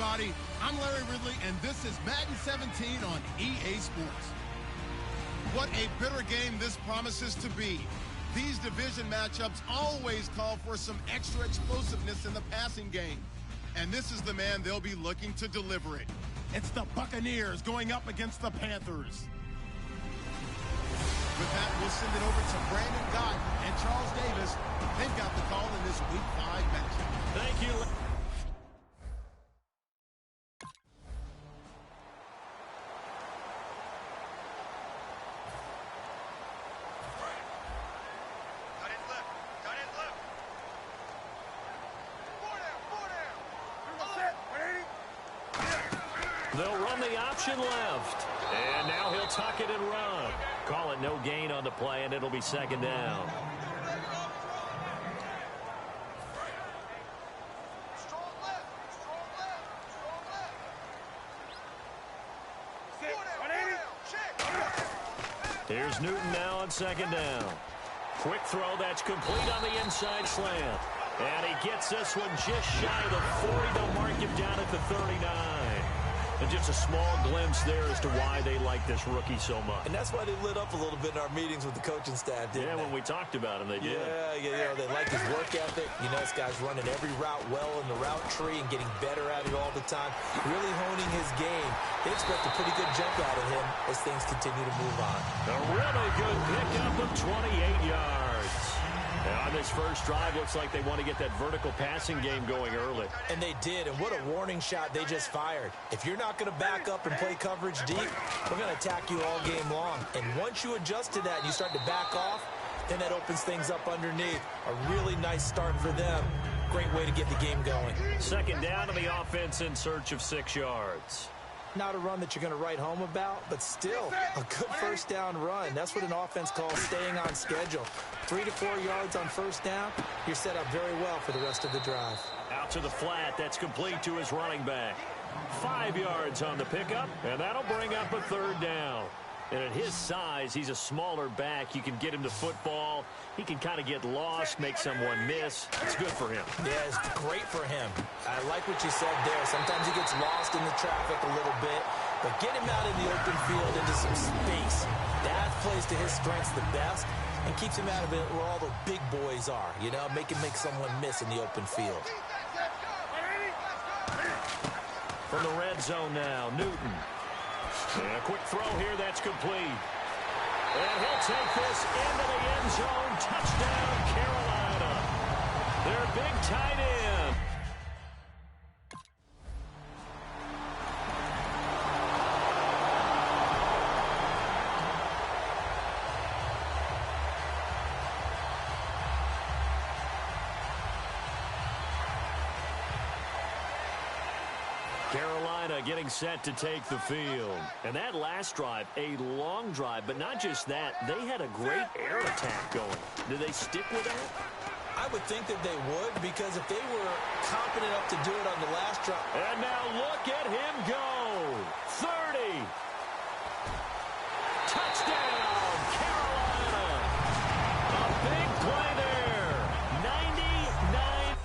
everybody. I'm Larry Ridley, and this is Madden 17 on EA Sports. What a bitter game this promises to be. These division matchups always call for some extra explosiveness in the passing game. And this is the man they'll be looking to deliver it. It's the Buccaneers going up against the Panthers. With that, we'll send it over to Brandon Gott and Charles Davis. They've got the call in this Week 5 matchup. Thank you. They'll run the option left. And now he'll tuck it and run. Call it no gain on the play, and it'll be second down. Here's Newton now on second down. Quick throw that's complete on the inside slant. And he gets this one just shy of the 40. They'll mark him down at the 39. And just a small glimpse there as to why they like this rookie so much. And that's why they lit up a little bit in our meetings with the coaching staff, didn't they? Yeah, when we talked about him, they did. Yeah, they like his work ethic. You know, this guy's running every route well in the route tree and getting better at it all the time, really honing his game. They expect a pretty good jump out of him as things continue to move on. A really good pickup of 28 yards. And on this first drive, looks like they want to get that vertical passing game going early. And they did, and what a warning shot they just fired. If you're not going to back up and play coverage deep, we're going to attack you all game long. And once you adjust to that and you start to back off, then that opens things up underneath. A really nice start for them. Great way to get the game going. Second down to the offense in search of 6 yards. Not a run that you're going to write home about, but still a good first down run. That's what an offense calls staying on schedule. 3 to 4 yards on first down, you're set up very well for the rest of the drive. Out to the flat, that's complete to his running back. 5 yards on the pickup, and that'll bring up a third down. And at his size, he's a smaller back. You can get him to football. He can kind of get lost, make someone miss. It's good for him. Yeah, it's great for him. I like what you said there. Sometimes he gets lost in the traffic a little bit, but get him out in the open field into some space. That plays to his strengths the best and keeps him out of it where all the big boys are. You know, make someone miss in the open field. From the red zone now, Newton. And a quick throw here, that's complete. And he'll take this into the end zone. Touchdown, Carolina. Their big tight end. Carolina getting set to take the field. And that last drive, a long drive, but not just that, they had a great air attack going. Do they stick with that? I would think that they would, because if they were confident enough to do it on the last drive. And now look at him go. 30. Touchdown, Carolina. A big play there. 99.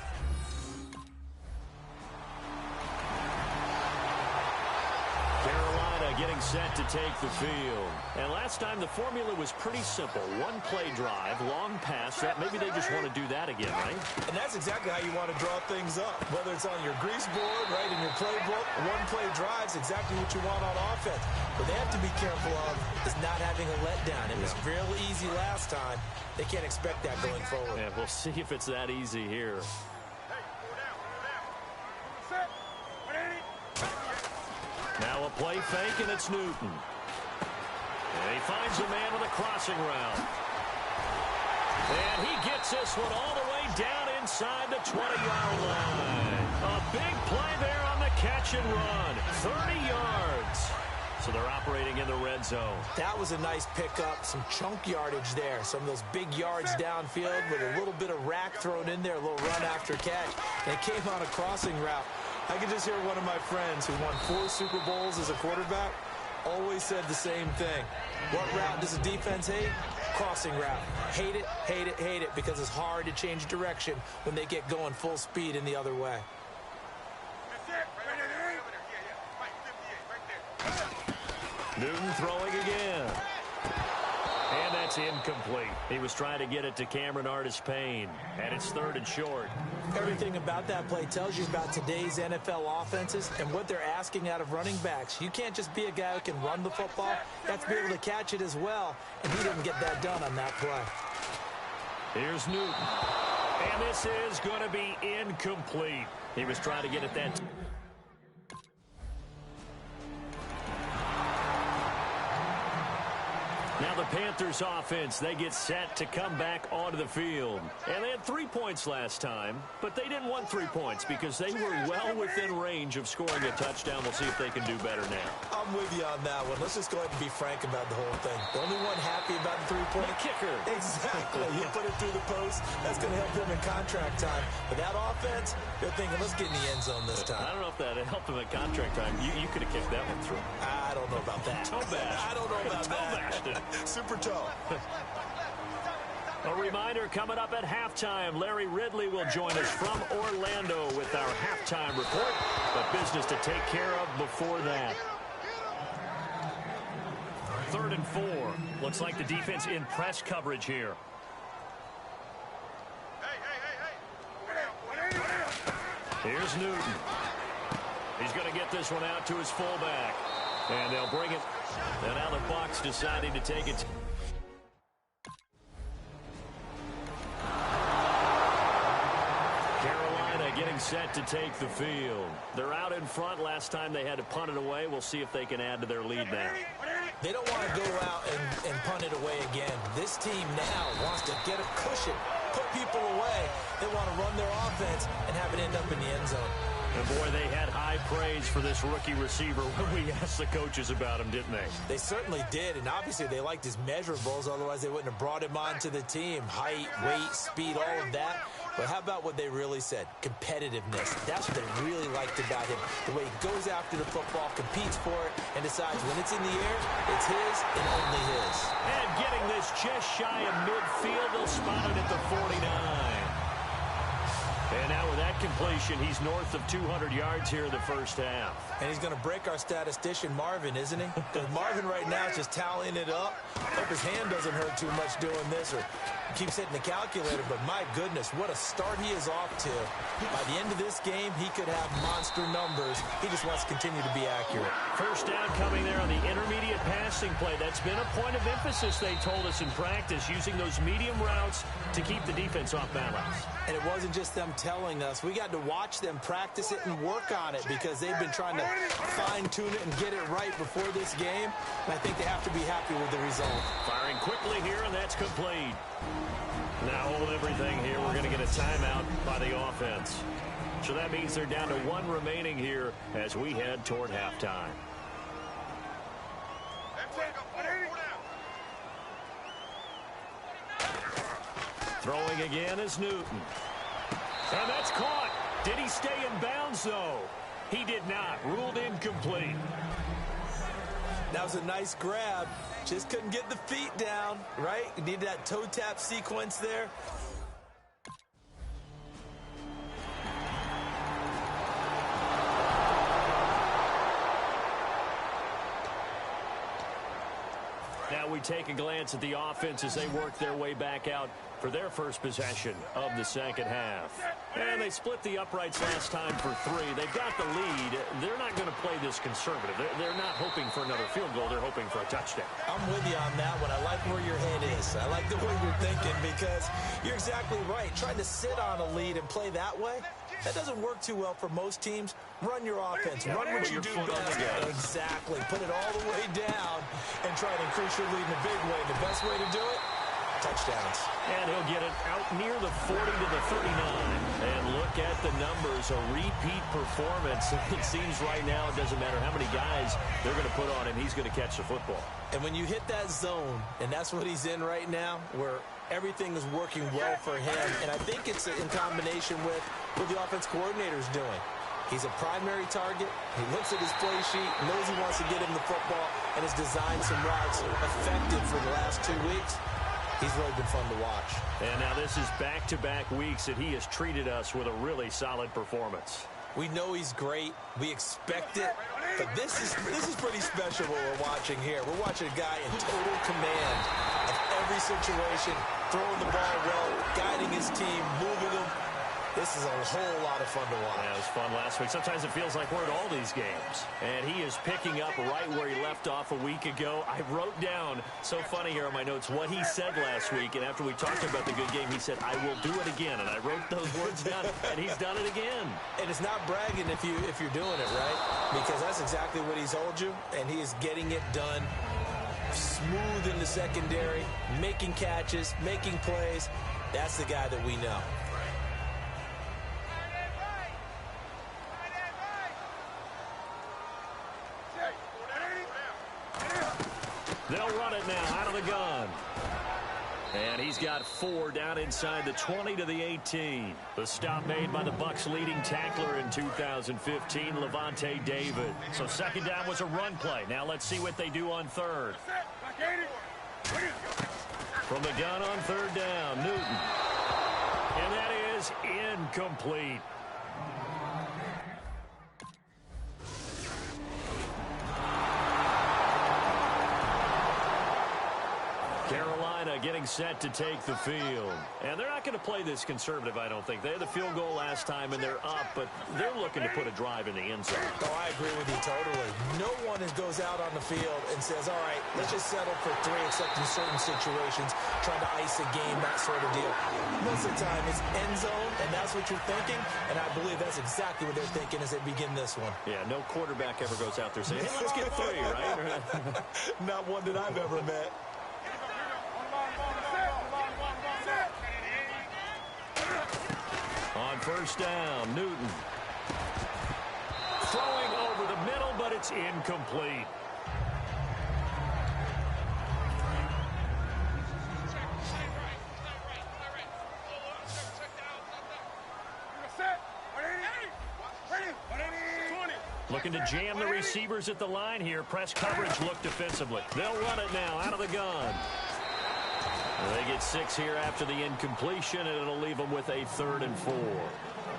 Carolina getting set to take the field. And last time the formula was pretty simple. One play drive, long pass. Maybe they just want to do that again, right? And that's exactly how you want to draw things up. Whether it's on your grease board, right, in your playbook, one play drive's exactly what you want on offense. What they have to be careful of is not having a letdown. It was real easy last time. They can't expect that going forward. Yeah, we'll see if it's that easy here. Now a play fake, and it's Newton. And he finds a man with a crossing route. And he gets this one all the way down inside the 20-yard line. A big play there on the catch and run. 30 yards. So they're operating in the red zone. That was a nice pickup, some chunk yardage there. Some of those big yards downfield with a little bit of rack thrown in there, a little run after catch. And it came on a crossing route. I can just hear one of my friends who won 4 Super Bowls as a quarterback always said the same thing. What route does the defense hate? Crossing route. Hate it, hate it, hate it, because it's hard to change direction when they get going full speed in the other way. That's it. Newton throwing again. And that's incomplete. He was trying to get it to Cameron Artis-Payne. And it's 3rd and short. Everything about that play tells you about today's NFL offenses and what they're asking out of running backs. You can't just be a guy who can run the football. You have to be able to catch it as well. And he didn't get that done on that play. Here's Newton. And this is going to be incomplete. He was trying to get it that. Now the Panthers offense, they get set to come back onto the field. And they had 3 points last time, but they didn't want 3 points because they were well within range of scoring a touchdown. We'll see if they can do better now. I'm with you on that one. Let's just go ahead and be frank about the whole thing. The only one happy about the 3-point kicker. Exactly. You put it through the post. That's going to help them in contract time. But that offense, they're thinking, let's get in the end zone this time. I don't know if that helped them at contract time. You could have kicked that one through. I don't know about that. Toe bash. I don't know about that. Super toe. A reminder coming up at halftime. Larry Ridley will join us from Orlando with our halftime report. But business to take care of before that. 3rd and 4. Looks like the defense in press coverage here. Here's Newton. He's going to get this one out to his fullback. And they'll bring it. And now the Bucs deciding to take it. Carolina getting set to take the field. They're out in front. Last time they had to punt it away. We'll see if they can add to their lead now. They don't want to go out and punt it away again. This team now wants to get a cushion, put people away. They want to run their offense and have it end up in the end zone. And boy, they had high praise for this rookie receiver when we asked the coaches about him, didn't they? They certainly did, and obviously they liked his measurables. Otherwise, they wouldn't have brought him onto the team. Height, weight, speed, all of that. But how about what they really said? Competitiveness. That's what they really liked about him. The way he goes after the football, competes for it, and decides when it's in the air, it's his and only his. And getting this just shy of midfield, they'll spot it at the 49. And now with that completion, he's north of 200 yards here in the first half. And he's going to break our statistician, Marvin, isn't he? Because Marvin right now is just tallying it up. Hope his hand doesn't hurt too much doing this or keeps hitting the calculator. But my goodness, what a start he is off to. By the end of this game, he could have monster numbers. He just wants to continue to be accurate. First down coming there on the intermediate passing play. That's been a point of emphasis, they told us in practice, using those medium routes to keep the defense off balance. And it wasn't just them telling us. We got to watch them practice it and work on it because they've been trying to fine-tune it and get it right before this game. And I think they have to be happy with the result. Firing quickly here, and that's complete. Now hold everything here. We're going to get a timeout by the offense. So that means they're down to 1 remaining here as we head toward halftime. Throwing again is Newton. And that's caught. Did he stay in bounds, though? He did not. Ruled incomplete. That was a nice grab. Just couldn't get the feet down, right? You needed that toe tap sequence there. Now we take a glance at the offense as they work their way back out for their first possession of the second half. And they split the uprights last time for 3. They've got the lead. They're not going to play this conservative. They're not hoping for another field goal. They're hoping for a touchdown. I'm with you on that one. I like where your head is. I like the way you're thinking because you're exactly right. Trying to sit on a lead and play that way, that doesn't work too well for most teams. Run your offense. Run what you do best. Exactly. Put it all the way down and try to increase your lead in a big way. The best way to do it, touchdowns. And he'll get it out near the 40 to the 39. And look at the numbers. A repeat performance. It seems right now it doesn't matter how many guys they're going to put on him. He's going to catch the football. And when you hit that zone, and that's what he's in right now, where everything is working well for him, and I think it's in combination with what the offense coordinator is doing. He's a primary target. He looks at his play sheet, knows he wants to get him the football, and has designed some routes effective for the last 2 weeks. He's really been fun to watch. And now this is back-to-back weeks that he has treated us with a really solid performance. We know he's great. We expect it. But this is pretty special what we're watching here. We're watching a guy in total command of every situation, throwing the ball well, guiding his team, moving them. This is a whole lot of fun to watch. Yeah, it was fun last week. Sometimes it feels like we're at all these games. And he is picking up right where he left off a week ago. I wrote down, so funny here on my notes, what he said last week. And after we talked about the good game, he said, I will do it again. And I wrote those words down, and he's done it again. And it's not bragging if you're doing it, right? Because that's exactly what he's told you, and he is getting it done. Smooth in the secondary, making catches, making plays. That's the guy that we know. They'll run it now out of the gun. And he's got 4 down inside the 20 to the 18. The stop made by the Bucs' leading tackler in 2015, Levante David. So second down was a run play. Now let's see what they do on third. From the gun on third down, Newton. And that is incomplete. Carolina getting set to take the field. And they're not going to play this conservative, I don't think. They had the field goal last time, and they're up, but they're looking to put a drive in the end zone. Oh, I agree with you totally. No one goes out on the field and says, all right, let's just settle for 3, except in certain situations, trying to ice a game, that sort of deal. Most of the time, it's end zone, and that's what you're thinking, and I believe that's exactly what they're thinking as they begin this one. Yeah, no quarterback ever goes out there saying, hey, let's get 3, right? Not one that I've ever met. On first down, Newton. Throwing over the middle, but it's incomplete. Looking to jam the receivers at the line here. Press coverage look defensively. They'll run it now out of the gun. They get 6 here after the incompletion, and it'll leave them with a 3rd and 4.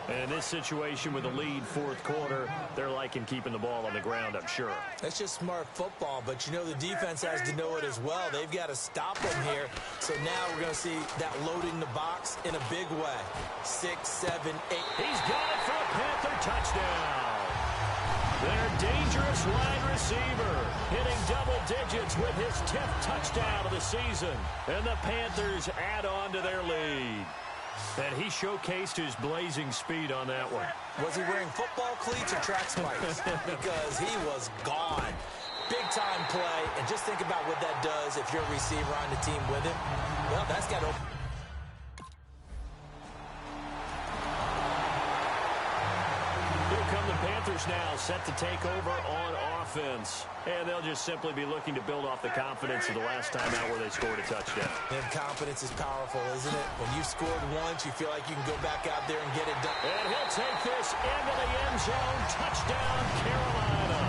And in this situation with a lead fourth quarter, they're liking keeping the ball on the ground, I'm sure. That's just smart football, but you know the defense has to know it as well. They've got to stop them here. So now we're going to see that loading the box in a big way. 6, 7, 8. He's got it for a Panther touchdown. Their dangerous wide receiver hitting double digits with his 10th touchdown of the season. And the Panthers add on to their lead. And he showcased his blazing speed on that one. Was he wearing football cleats or track spikes? Because he was gone. Big-time play. And just think about what that does if you're a receiver on the team with him. Well, that's got to... Panthers now set to take over on offense. And they'll just simply be looking to build off the confidence of the last time out where they scored a touchdown. And confidence is powerful, isn't it? When you've scored once, you feel like you can go back out there and get it done. And he'll take this into the end zone. Touchdown, Carolina.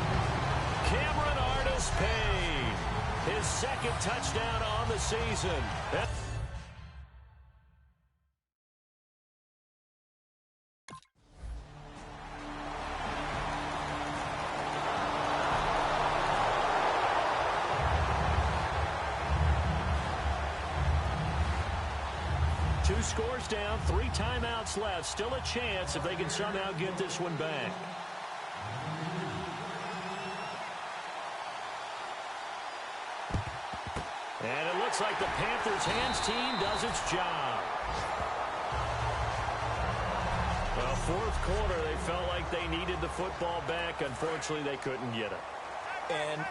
Cameron Artis-Payne. His 2nd touchdown on the season. Two scores down, 3 timeouts left. Still a chance if they can somehow get this one back. And it looks like the Panthers' hands team does its job. Well, fourth quarter, they felt like they needed the football back. Unfortunately, they couldn't get it. And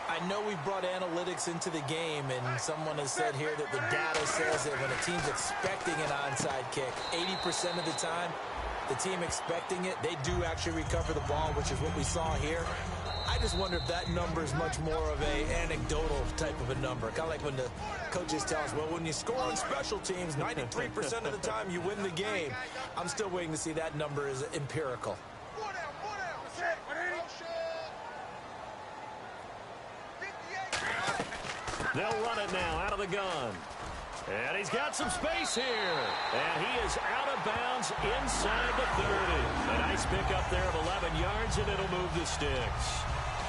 I know we brought analytics into the game, and someone has said here that the data says that when a team's expecting an onside kick, 80% of the time, the team expecting it, they do actually recover the ball, which is what we saw here. I just wonder if that number is much more of a anecdotal type of a number. Kind of like when the coaches tell us, well, when you score on special teams, 93% of the time you win the game. I'm still waiting to see that number is empirical. They'll run it now out of the gun. And he's got some space here. And he is out of bounds inside the 30. A nice pickup there of 11 yards, and it'll move the sticks.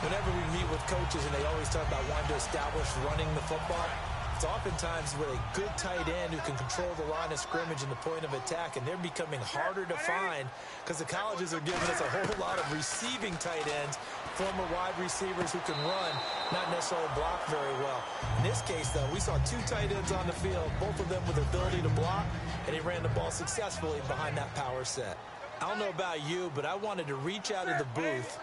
Whenever we meet with coaches and they always talk about wanting to establish running the football, it's oftentimes with a good tight end who can control the line of scrimmage and the point of attack, and they're becoming harder to find because the colleges are giving us a whole lot of receiving tight ends, former wide receivers who can run, not necessarily block very well. In this case, though, we saw two tight ends on the field, both of them with the ability to block, and he ran the ball successfully behind that power set. I don't know about you, but I wanted to reach out of the booth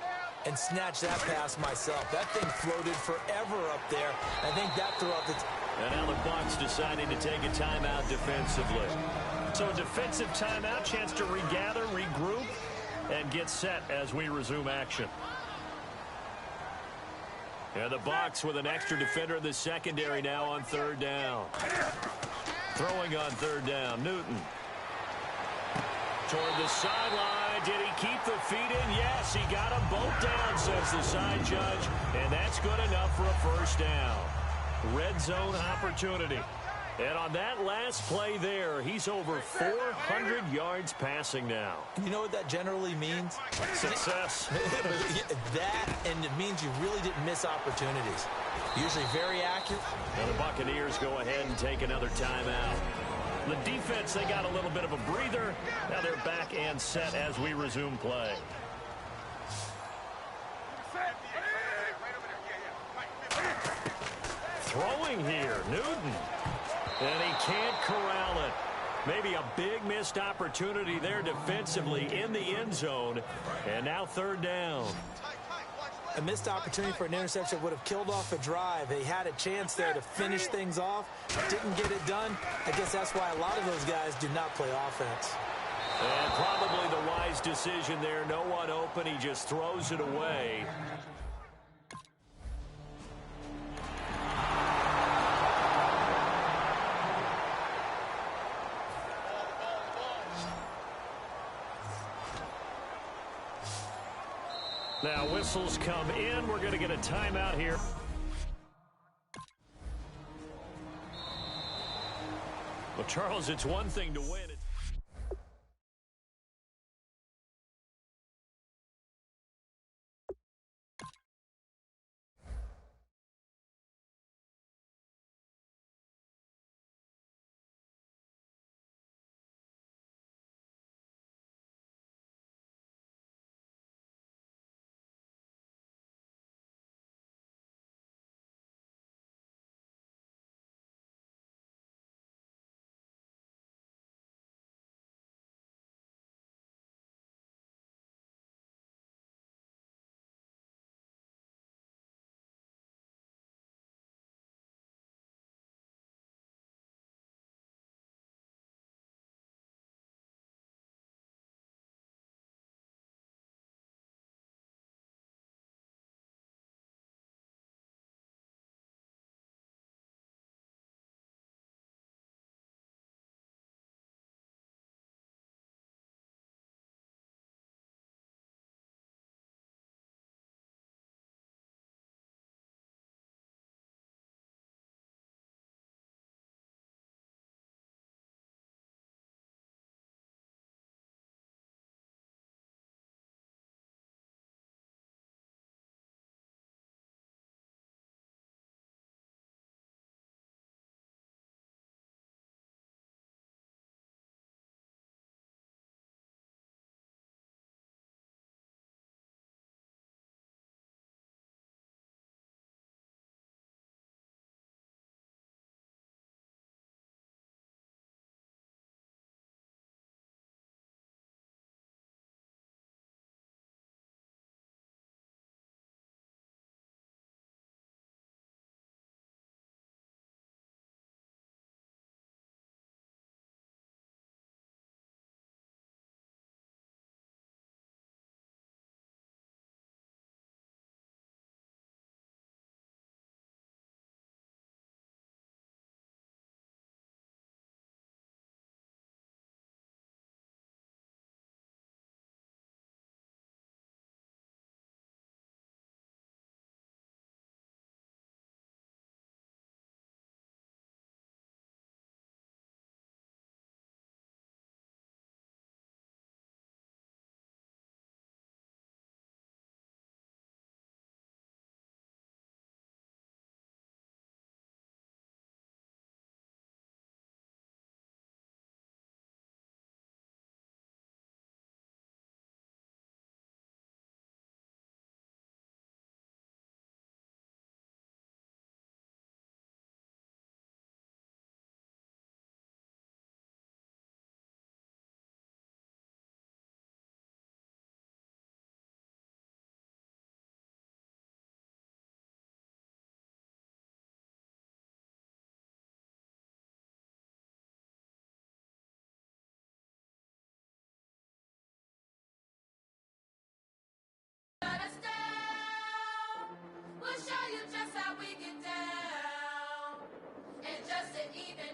and snatch that pass myself. That thing floated forever up there. I think that threw out the... And now the Bucs deciding to take a timeout defensively. So a defensive timeout, chance to regather, regroup, and get set as we resume action. And the Bucs with an extra defender in the secondary now on third down. Throwing on third down, Newton. Toward the sideline. Did he keep the feet in? Yes, he got them both down, says the side judge. And that's good enough for a first down. Red zone opportunity. And on that last play there, he's over 400 yards passing now. You know what that generally means? Success. That, and it means you really didn't miss opportunities. Usually very accurate. And the Buccaneers go ahead and take another timeout. The defense, they got a little bit of a breather. Now they're back and set as we resume play. Throwing here, Newton. And he can't corral it. Maybe a big missed opportunity there defensively in the end zone. And now third down. A missed opportunity for an interception would have killed off a drive. They had a chance there to finish things off. Didn't get it done. I guess that's why a lot of those guys do not play offense. And probably the wise decision there. No one open. He just throws it away. Now whistles come in. We're going to get a timeout here. Well, Charles, it's one thing to win.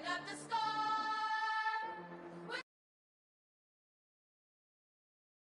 got the score.